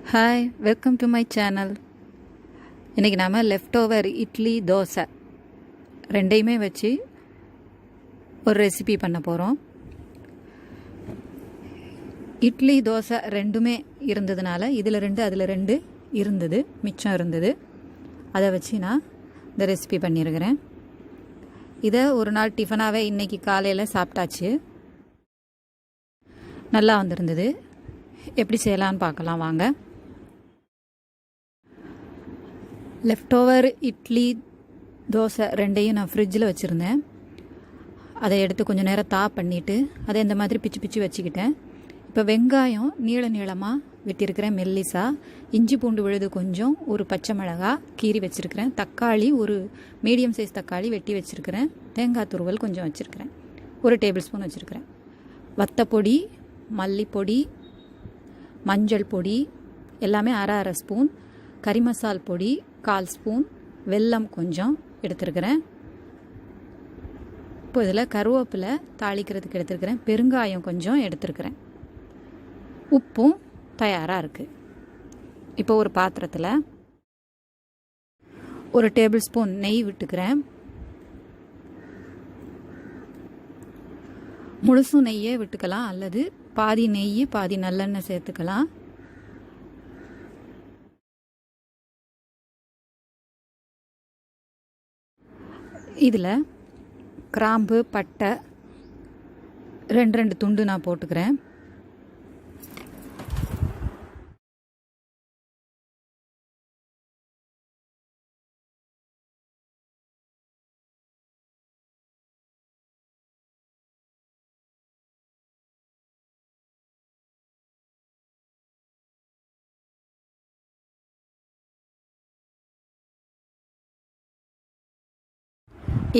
Hi, welcome to my channel. இன்றைக்கி நாம் left over idli dosa ரெண்டையுமே வச்சு ஒரு ரெசிபி பண்ண போகிறோம். இட்லி தோசை ரெண்டுமே இருந்ததுனால இதில் 2 அதில் 2 இருந்தது, மிச்சம் இருந்தது. அதை வச்சு நான் இந்த ரெசிபி பண்ணியிருக்கிறேன். இதை ஒரு நாள் டிஃபனாகவே இன்றைக்கி காலையில் சாப்பிட்டாச்சு. நல்லா வந்திருந்தது. எப்படி செய்யலான்னு பார்க்கலாம் வாங்க. லெஃப்ட் ஓவர் இட்லி தோசை ரெண்டையும் நான் ஃப்ரிட்ஜில் வச்சுருந்தேன். அதை எடுத்து கொஞ்சம் நேரம் பண்ணிவிட்டு அதை இந்த மாதிரி பிச்சு பிச்சு வச்சுக்கிட்டேன். இப்போ வெங்காயம் நீளமாக வெட்டியிருக்கிறேன் மெல்லிசா, இஞ்சி பூண்டு விழுது கொஞ்சம், ஒரு பச்சை மிளகாய் கீறி வச்சுருக்கிறேன், தக்காளி ஒரு மீடியம் சைஸ் தக்காளி வெட்டி வச்சுருக்கிறேன், தேங்காய் துருவல் கொஞ்சம் வச்சுருக்கிறேன், 1 டேபிள் ஸ்பூன் வச்சுருக்கிறேன், வத்தப்பொடி, மல்லிப்பொடி, மஞ்சள் பொடி எல்லாமே அரை ஸ்பூன், கறி மசால் பொடி 1/4 ஸ்பூன், வெல்லம் கொஞ்சம் எடுத்துருக்கிறேன். இப்போ இதில் கருவேப்பிலை தாளிக்கிறதுக்கு எடுத்துருக்கிறேன், பெருங்காயம் கொஞ்சம் எடுத்துருக்கிறேன், உப்பும் தயாராக இருக்குது. இப்போ ஒரு பாத்திரத்தில் 1 டேபிள் ஸ்பூன் நெய் விட்டுக்கிறேன். முழுசும் நெய்யே விட்டுக்கலாம் அல்லது பாதி நெய் பாதி நல்லெண்ணெய் சேர்த்துக்கலாம். இதில் கிராம்பு பட்டை 2 துண்டு நான் போட்டுக்கிறேன்.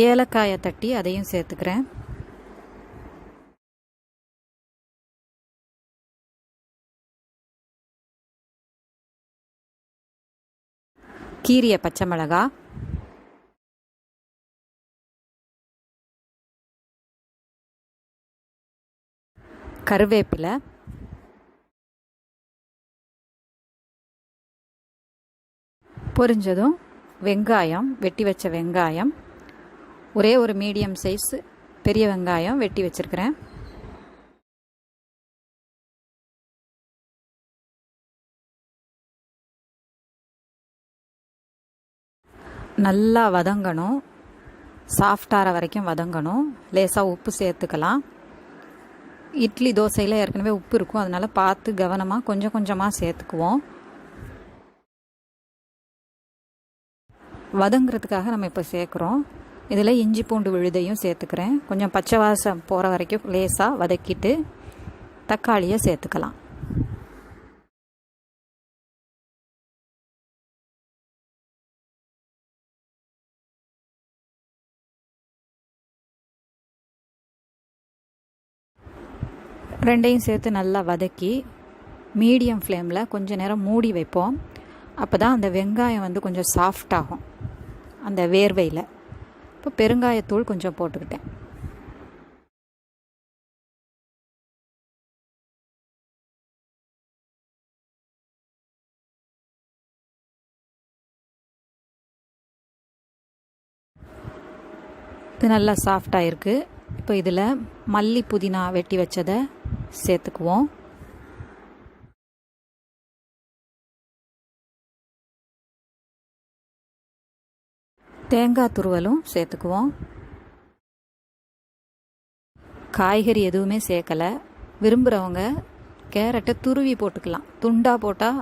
ஏலக்காயை தட்டி அதையும் சேர்த்துக்கிறேன். கீரிய பச்சை மிளகாய், கருவேப்பிலை, பொரிஞ்சதும் வெங்காயம், வெட்டி வச்ச வெங்காயம், ஒரே ஒரு மீடியம் சைஸ் பெரிய வெங்காயம் வெட்டி வச்சுருக்கிறேன். நல்லா வதங்கணும், சாஃப்டாகிற வரைக்கும் வதங்கணும். லேசாக உப்பு சேர்த்துக்கலாம். இட்லி தோசையில் ஏற்கனவே உப்பு இருக்கும், அதனால் பார்த்து கவனமாக கொஞ்சம் கொஞ்சமாக சேர்த்துக்குவோம். வதங்கிறதுக்காக நம்ம இப்போ சேர்க்குறோம். இதில் இஞ்சி பூண்டு விழுதையும் சேர்த்துக்கிறேன். கொஞ்சம் பச்சை வாசம் போகிற வரைக்கும் லேசாக வதக்கிட்டு தக்காளியை சேர்த்துக்கலாம். ரெண்டையும் சேர்த்து நல்லா வதக்கி மீடியம் ஃப்ளேமில் கொஞ்சம் நேரம் மூடி வைப்போம். அப்போ தான் அந்த வெங்காயம் வந்து கொஞ்சம் சாஃப்ட் ஆகும் அந்த வேர்வையில். இப்போ பெருங்காயத்தூள் கொஞ்சம் போட்டுக்கிட்டேன். இது நல்லா சாஃப்டாக இருக்குது. இப்போ இதில் மல்லி புதினா வெட்டி வச்சதை சேர்த்துக்குவோம். தேங்காய் துருவலும் சேர்த்துக்குவோம். காய்கறி எதுவுமே சேர்க்கலை. விரும்புகிறவங்க கேரட்டை துருவி போட்டுக்கலாம். துண்டாக போட்டால்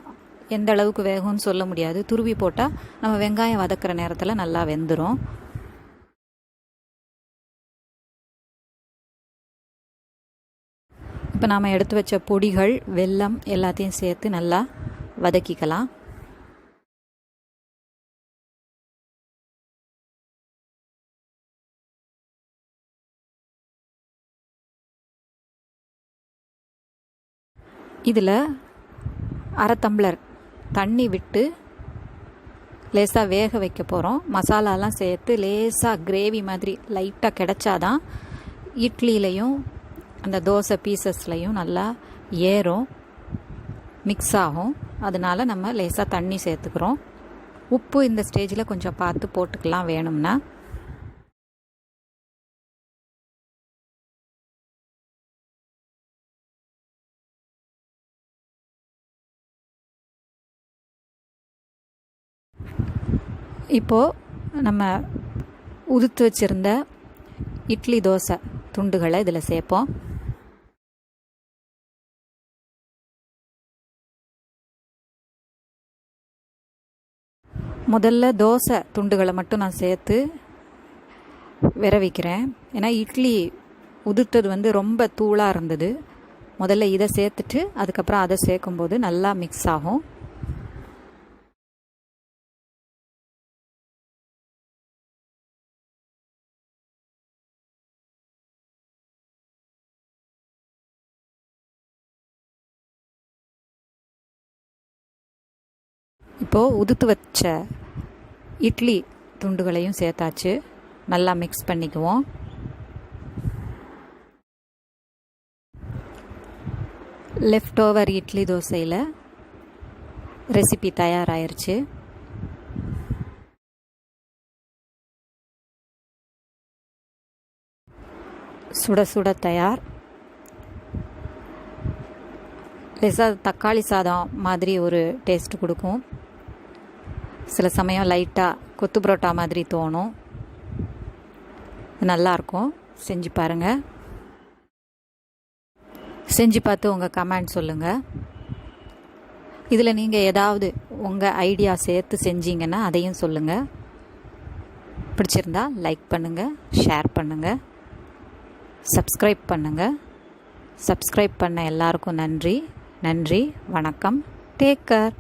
எந்த அளவுக்கு வேகும்னு சொல்ல முடியாது. துருவி போட்டால் நம்ம வெங்காயம் வதக்கிற நேரத்தில் நல்லா வெந்துடும். இப்போ நாம் எடுத்து வச்ச பொடிகள், வெல்லம் எல்லாத்தையும் சேர்த்து நல்லா வதக்கிக்கலாம். இதில் 1/2 டம்ளர் தண்ணி விட்டு லேசாக வேக வைக்க போகிறோம். மசாலாலாம் சேர்த்து லேசாக கிரேவி மாதிரி லைட்டாக கிடைச்சாதான் இட்லிலையும் அந்த தோசை பீசஸ்லையும் நல்லா ஏறும். மிக்ஸ் ஆகும். அதனால் நம்ம லேசாக தண்ணி சேர்த்துக்கிறோம். உப்பு இந்த ஸ்டேஜில் கொஞ்சம் பார்த்து போட்டுக்கலாம் வேணும்னா. இப்போது நம்ம உதுத்து வச்சுருந்த இட்லி தோசை துண்டுகளை இதில் சேர்ப்போம். முதல்ல தோசை துண்டுகளை மட்டும் நான் சேர்த்து விரவிக்கிறேன். ஏன்னா இட்லி உதுத்தது ரொம்ப தூளாக இருந்தது. முதல்ல இதை சேர்த்துட்டு அதுக்கப்புறம் அதை சேர்க்கும்போது நல்லா மிக்ஸ் ஆகும். இப்போது உதுத்து வச்ச இட்லி துண்டுகளையும் சேர்த்தாச்சு. நல்லா மிக்ஸ் பண்ணிக்குவோம். லெஃப்ட் ஓவர் இட்லி தோசையில் ரெசிபி தயாராகிருச்சு. சுட சுட தயார். லேசாக தக்காளி சாதம் மாதிரி ஒரு டேஸ்ட் கொடுக்கும். சில சமயம் லைட்டாக கொத்து புரோட்டா மாதிரி தோணும். நல்லாயிருக்கும். செஞ்சு பாருங்கள். செஞ்சு பார்த்து உங்கள் கமெண்ட் சொல்லுங்கள். இதில் நீங்கள் ஏதாவது உங்கள் ஐடியா சேர்த்து செஞ்சீங்கன்னா அதையும் சொல்லுங்கள். பிடிச்சிருந்தா லைக் பண்ணுங்கள், ஷேர் பண்ணுங்கள், சப்ஸ்கிரைப் பண்ணுங்கள். சப்ஸ்கிரைப் பண்ண எல்லாருக்கும் நன்றி. வணக்கம். Take care.